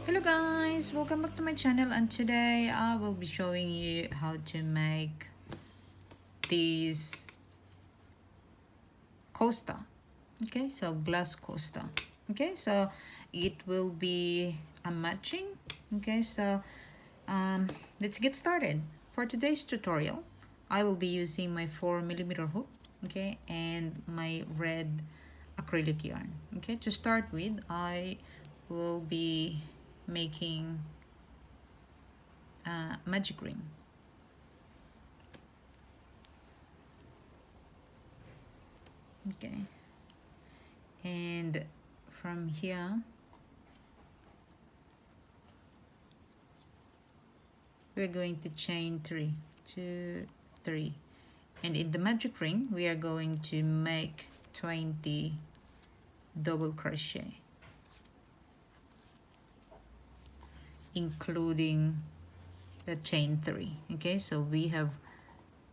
Hello guys, welcome back to my channel, and today I will be showing you how to make this coaster. Okay, so glass coaster. Okay, so it will be a matching. Okay, so let's get started. For today's tutorial, I will be using my 4mm hook, okay, and my red acrylic yarn. Okay, to start with, I will be making magic ring. Okay, and from here we're going to chain 3, 2, 3, and in the magic ring we are going to make 20 double crochet, including the chain 3. Okay, so we have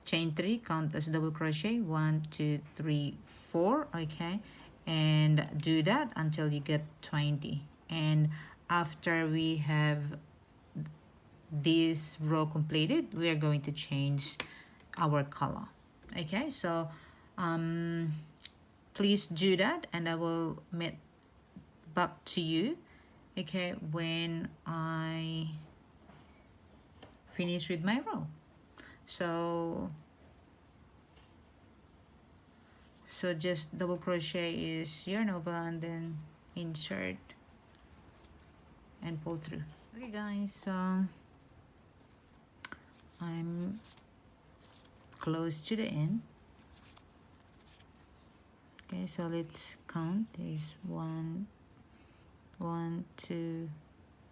chain 3, count as double crochet, 1, 2, 3, 4. Okay, and do that until you get 20. And after we have this row completed, we are going to change our color. Okay, so please do that, and I will meet back to you, okay, when I finish with my row. So just double crochet is yarn over and then insert and pull through. Okay guys, so I'm close to the end. Okay, so let's count. There's 1, 2,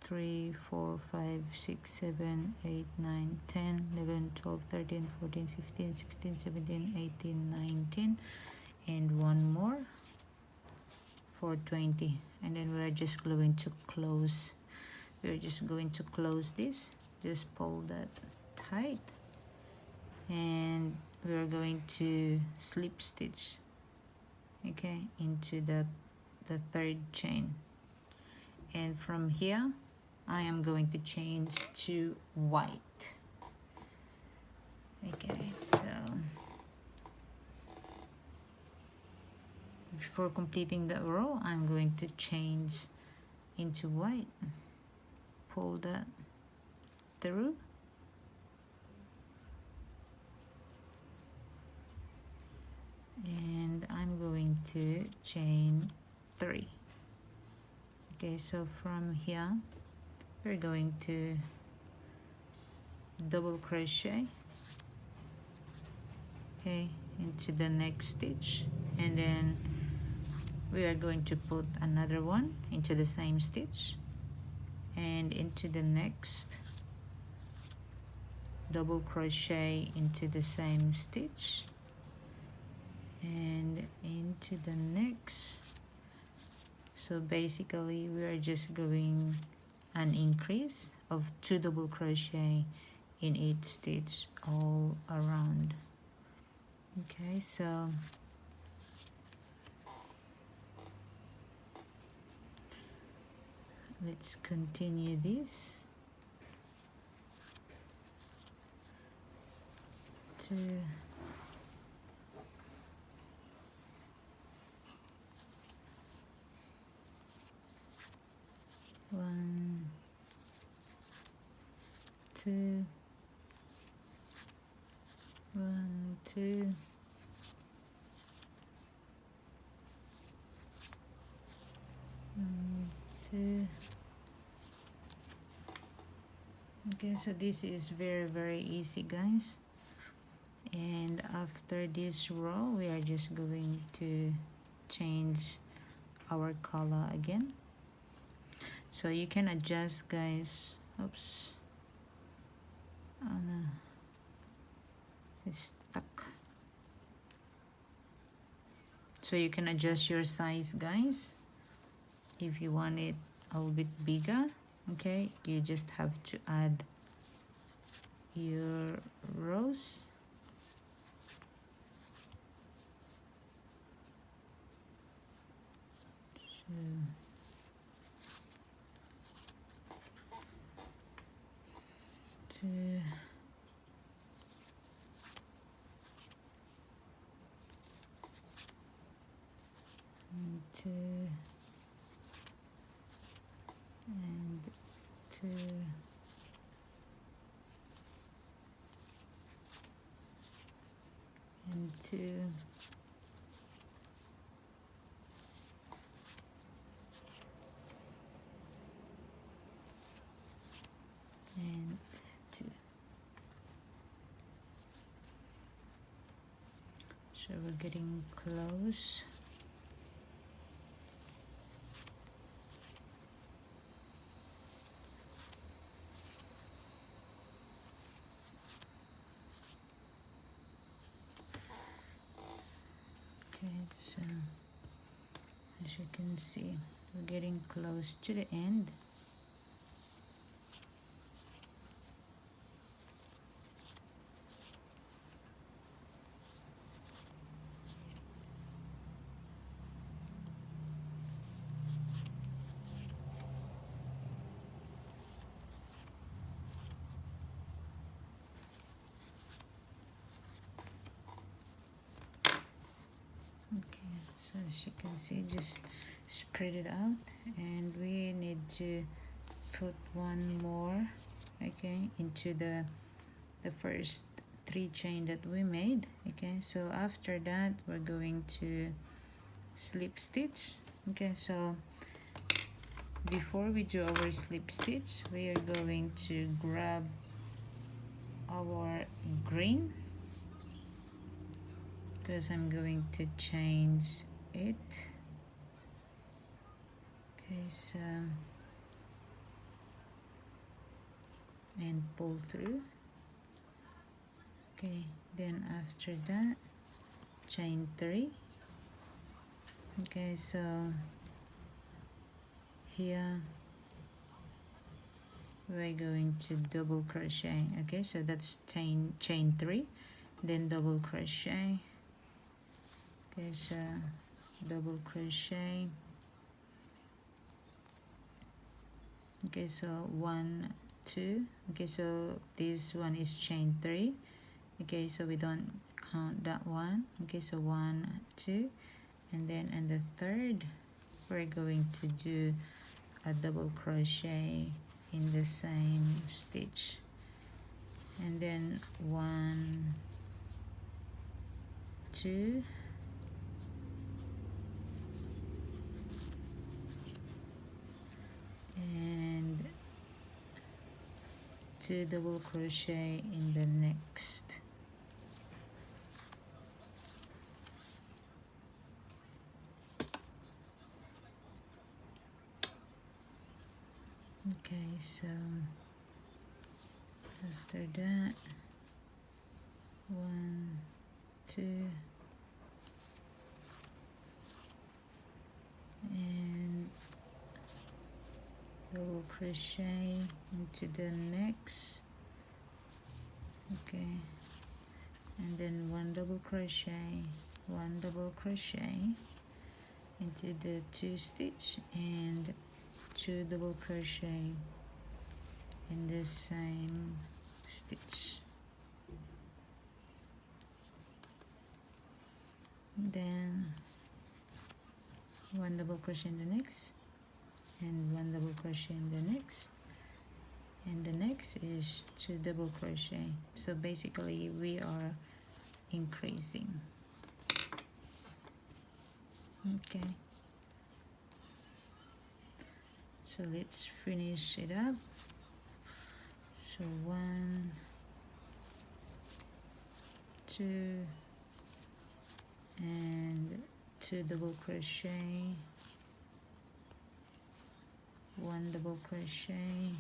3, 4, 5, 6, 7, 8, 9, 10, 11, 12, 13, 14, 15, 16, 17, 18, 19, and one more for 20. And then we're just going to close. We're just going to close this. Just pull that tight, and we're going to slip stitch, okay, into the third chain. And from here I am going to change to white. Okay, so before completing the row I'm going to change into white, pull that through, and I'm going to chain 3. Okay, so from here we're going to double crochet, okay, into the next stitch, and then we are going to put another one into the same stitch and into the next, double crochet into the same stitch and into the next. So basically we are just going an increase of 2 double crochet in each stitch all around. Okay, so let's continue this. 2, 1, 2, 1, 2, 1, 2. Okay, so this is very easy guys. And after this row we are just going to change our color again, so you can adjust guys. Oops, oh no, it's stuck. So you can adjust your size guys if you want it a little bit bigger. Okay, you just have to add your rows. So 2 and 2 and 2 and 2 and 2. So we're getting close. Okay, so as you can see, we're getting close to the end. Okay, so as you can see, just spread it out, and we need to put one more, okay, into the first 3 chain that we made. Okay, so after that we're going to slip stitch. Okay, so before we do our slip stitch, we are going to grab our green, because I'm going to change it. Okay, so and pull through. Okay, then after that chain 3. Okay, so here we're going to double crochet. Okay, so that's chain 3, then double crochet. Okay, so double crochet. Okay, so 1 2. Okay, so this one is chain 3. Okay, so we don't count that one. Okay, so 1 2, and then in the third we're going to do a double crochet in the same stitch, and then 1 2 and 2 double crochet in the next. Okay, so after that 1 2 and double crochet into the next. Okay, and then 1 double crochet, 1 double crochet into the 2 stitch, and 2 double crochet in the same stitch. Then 1 double crochet in the next, and 1 double crochet in the next, and the next is 2 double crochet. So basically we are increasing. Okay, so let's finish it up. So 1 2 and 2 double crochet, 1 double crochet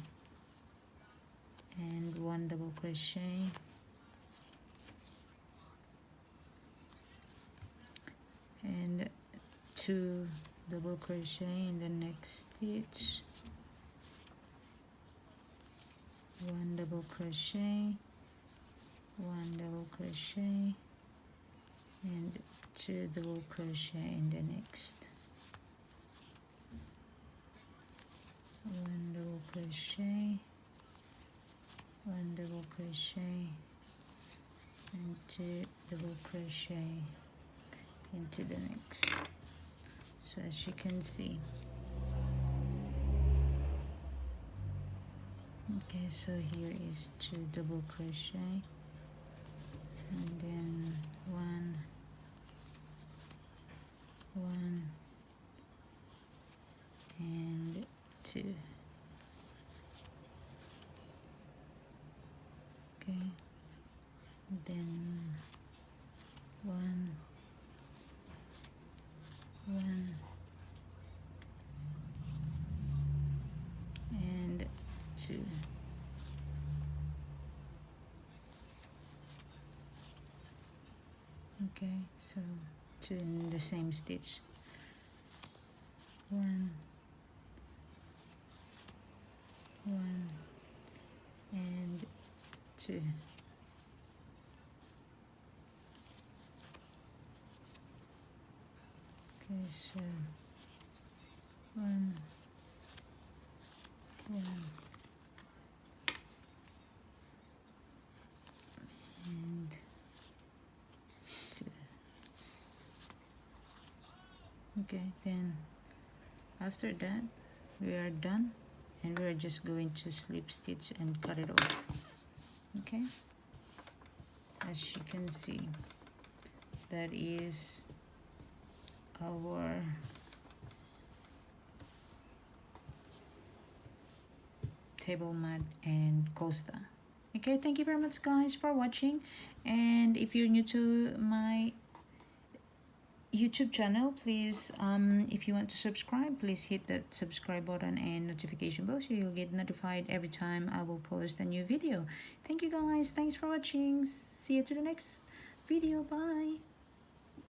and 1 double crochet, and 2 double crochet in the next stitch, 1 double crochet, 1 double crochet and 2 double crochet in the next, 1 double crochet, 1 double crochet and 2 double crochet into the next. So as you can see, okay, so here is 2 double crochet and then 1 and 2. Okay, then 1 and 2. Okay, so 2 in the same stitch. 1 and 2. Okay, so 1 and 2. Okay, then after that we are done, and we are just going to slip stitch and cut it off. Okay, as you can see, that is our table mat and costa. Okay, thank you very much guys for watching, and if you're new to my YouTube channel, please if you want to subscribe, please hit that subscribe button and notification bell so you'll get notified every time I will post a new video. Thank you guys, thanks for watching, see you to the next video, bye.